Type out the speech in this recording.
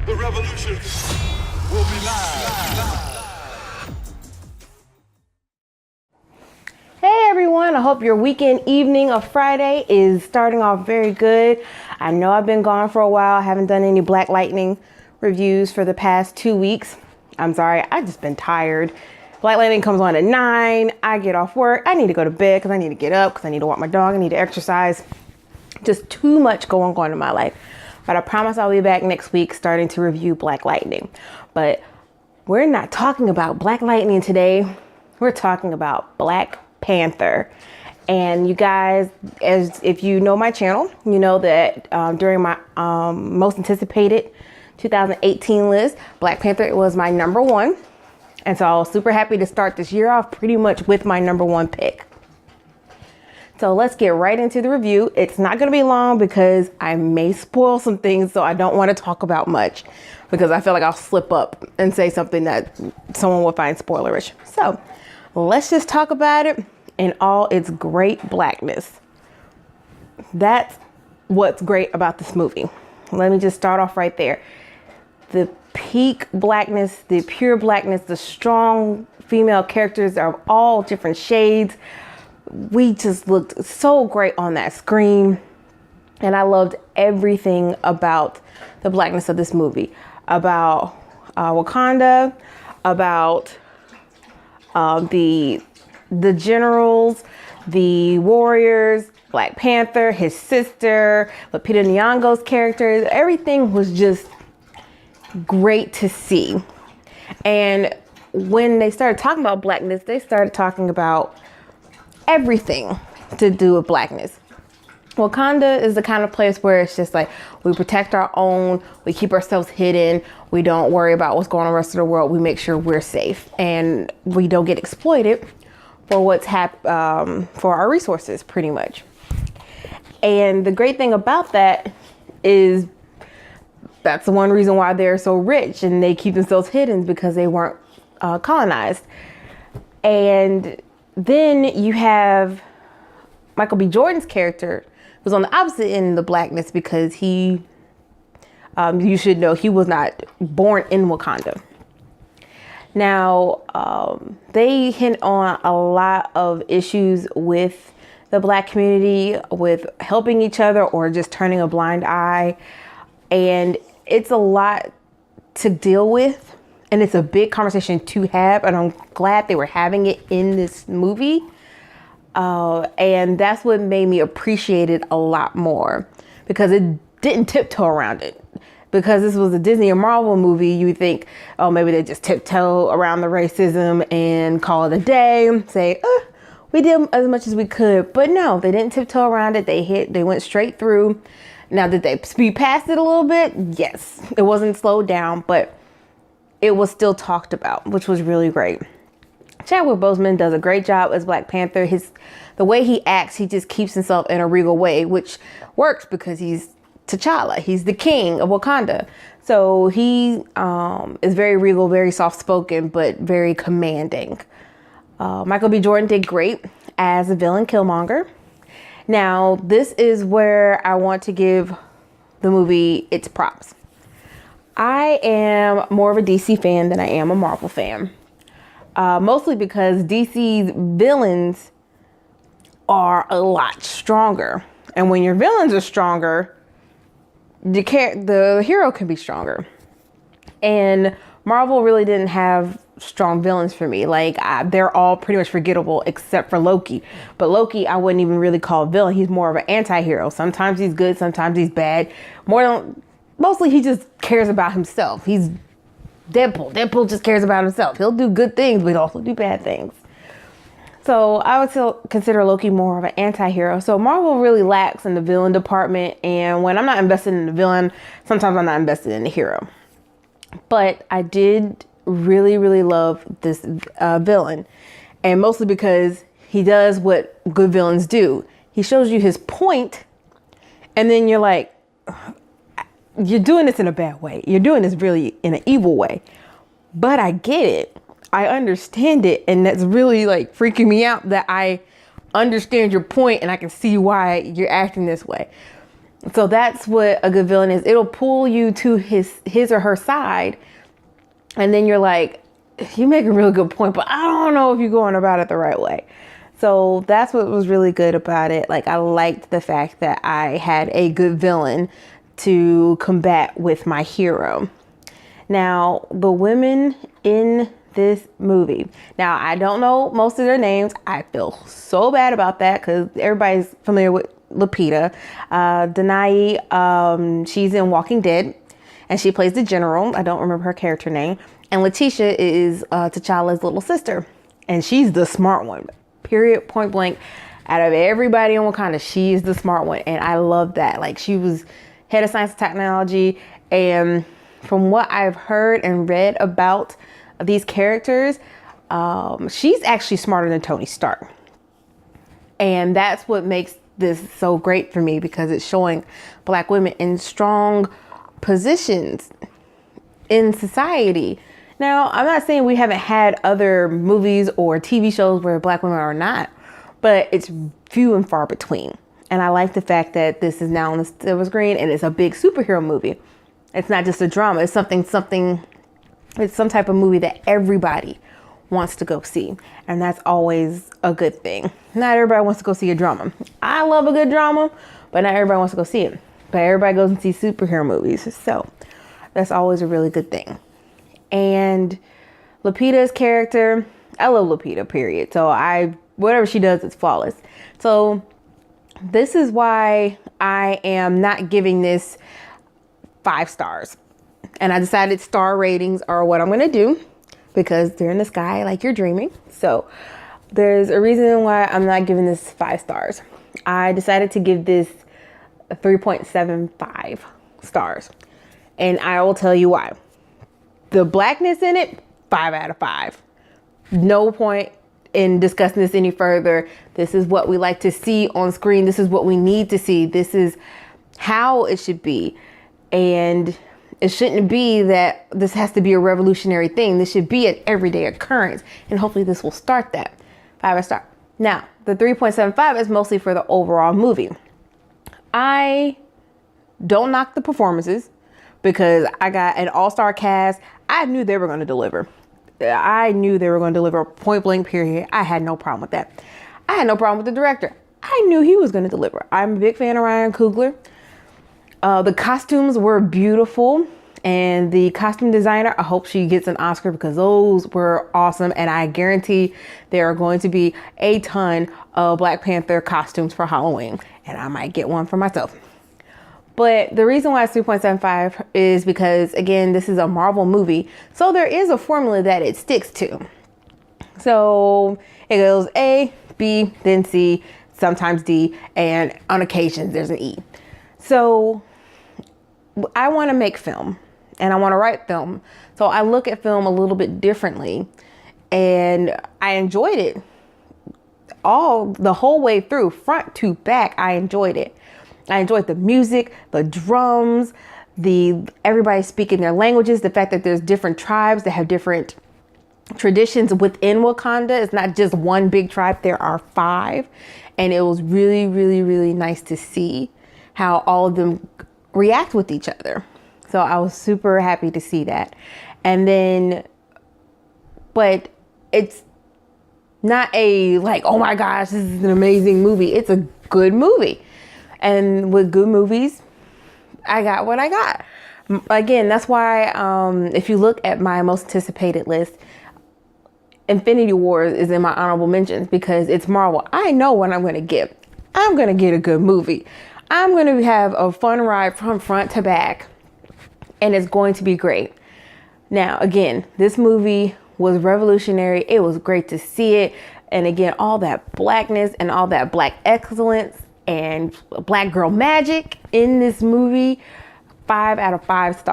The revolution will be live. Hey everyone, I hope your weekend evening of Friday is starting off very good. I know I've been gone for a while. I haven't done any Black Lightning reviews for the past 2 weeks. I'm sorry, I've just been tired. Black Lightning comes on at 9. I get off work. I need to go to bed because I need to get up because I need to walk my dog. I need to exercise. Just too much going on in my life. But I promise I'll be back next week starting to review Black Lightning. But we're not talking about Black Lightning today. We're talking about Black Panther. And you guys, as if you know my channel, you know that during my most anticipated 2018 list, Black Panther was my number one. And so I was super happy to start this year off pretty much with my number one pick. So let's get right into the review. It's not going to be long because I may spoil some things, so I don't want to talk about much because I feel like I'll slip up and say something that someone will find spoilerish. So let's just talk about it in all its great blackness. That's what's great about this movie. Let me just start off right there. The peak blackness, the pure blackness, the strong female characters are all different shades. We just looked so great on that screen. And I loved everything about the blackness of this movie. About Wakanda, about the generals, the warriors, Black Panther, his sister, Lupita Nyong'o's characters. Everything was just great to see. And when they started talking about blackness, they started talking about everything to do with blackness. Wakanda is the kind of place where it's just like we protect our own, we keep ourselves hidden, we don't worry about what's going on in the rest of the world, we make sure we're safe and we don't get exploited for what's for our resources pretty much. And the great thing about that is that's the one reason why they're so rich and they keep themselves hidden, because they weren't colonized. And then you have Michael B. Jordan's character who's on the opposite end of the blackness, because he, you should know, he was not born in Wakanda. Now, they hint on a lot of issues with the Black community, with helping each other or just turning a blind eye. And it's a lot to deal with. And it's a big conversation to have. And I'm glad they were having it in this movie. And that's what made me appreciate it a lot more, because it didn't tiptoe around it. Because this was a Disney or Marvel movie, you would think, oh, maybe they just tiptoe around the racism and call it a day, say, we did as much as we could. But no, they didn't tiptoe around it. They went straight through. Now, did they speed past it a little bit? Yes, it wasn't slowed down, but it was still talked about, which was really great. Chadwick Boseman does a great job as Black Panther. The way he acts, he just keeps himself in a regal way, which works because he's T'Challa. He's the king of Wakanda. So he is very regal, very soft-spoken, but very commanding. Michael B. Jordan did great as the villain Killmonger. Now, this is where I want to give the movie its props. I am more of a DC fan than I am a Marvel fan. Mostly because DC's villains are a lot stronger. And when your villains are stronger, the hero can be stronger. And Marvel really didn't have strong villains for me. Like, they're all pretty much forgettable except for Loki. But Loki, I wouldn't even really call a villain. He's more of an anti-hero. Sometimes he's good, sometimes he's bad. Mostly he just cares about himself. He's Deadpool. Deadpool just cares about himself. He'll do good things, but he'll also do bad things. So I would still consider Loki more of an anti-hero. So Marvel really lacks in the villain department. And when I'm not invested in the villain, sometimes I'm not invested in the hero. But I did really, really love this villain. And mostly because he does what good villains do. He shows you his point, and then you're like, you're doing this in a bad way. You're doing this really in an evil way. But I get it. I understand it. And that's really like freaking me out, that I understand your point and I can see why you're acting this way. So that's what a good villain is. It'll pull you to his or her side. And then you're like, you make a really good point, but I don't know if you're going about it the right way. So that's what was really good about it. Like, I liked the fact that I had a good villain to combat with my hero. Now, the women in this movie. Now, I don't know most of their names. I feel so bad about that because everybody's familiar with Lupita. Denai, she's in Walking Dead and she plays the general. I don't remember her character name. And Letitia is T'Challa's little sister. And she's the smart one. Period, point blank. Out of everybody in Wakanda, she is the smart one. And I love that. Like, she was head of science and technology. And from what I've heard and read about these characters, she's actually smarter than Tony Stark. And that's what makes this so great for me, because it's showing Black women in strong positions in society. Now, I'm not saying we haven't had other movies or TV shows where Black women are not, but it's few and far between. And I like the fact that this is now on the silver screen and it's a big superhero movie. It's not just a drama. It's it's some type of movie that everybody wants to go see. And that's always a good thing. Not everybody wants to go see a drama. I love a good drama, but not everybody wants to go see it. But everybody goes and sees superhero movies. So that's always a really good thing. And Lupita's character, I love Lupita, period. So whatever she does, it's flawless. So this is why I am not giving this 5 stars. And I decided star ratings are what I'm going to do because they're in the sky like you're dreaming. So there's a reason why I'm not giving this 5 stars. I decided to give this a 3.75 stars. And I will tell you why. The Blackness in it, 5 out of 5. No point in discussing this any further. This is what we like to see on screen. This is what we need to see. This is how it should be. And it shouldn't be that this has to be a revolutionary thing. This should be an everyday occurrence. And hopefully this will start that. 5 star. Now, the 3.75 is mostly for the overall movie. I don't knock the performances because I got an all-star cast. I knew they were going to deliver. I knew they were going to deliver, point blank, period. I had no problem with that. I had no problem with the director. I knew he was going to deliver. I'm a big fan of Ryan Coogler. The costumes were beautiful, and the costume designer, I hope she gets an Oscar because those were awesome. And I guarantee there are going to be a ton of Black Panther costumes for Halloween, and I might get one for myself. But the reason why it's 3.75 is because, again, this is a Marvel movie. So there is a formula that it sticks to. So it goes A, B, then C, sometimes D, and on occasions there's an E. So I want to make film and I want to write film. So I look at film a little bit differently, and I enjoyed it the whole way through, front to back. I enjoyed it. I enjoyed the music, the drums, everybody speaking their languages, the fact that there's different tribes that have different traditions within Wakanda. It's not just one big tribe. There are 5. And it was really, really, really nice to see how all of them react with each other. So I was super happy to see that. And then, but it's not a like, oh my gosh, this is an amazing movie. It's a good movie. And with good movies, I got what I got. Again, that's why if you look at my most anticipated list, Infinity Wars is in my honorable mentions because it's Marvel. I know what I'm going to get. I'm going to get a good movie. I'm going to have a fun ride from front to back, and it's going to be great. Now, again, this movie was revolutionary. It was great to see it. And again, all that Blackness and all that Black excellence and Black girl magic in this movie, 5 out of 5 stars.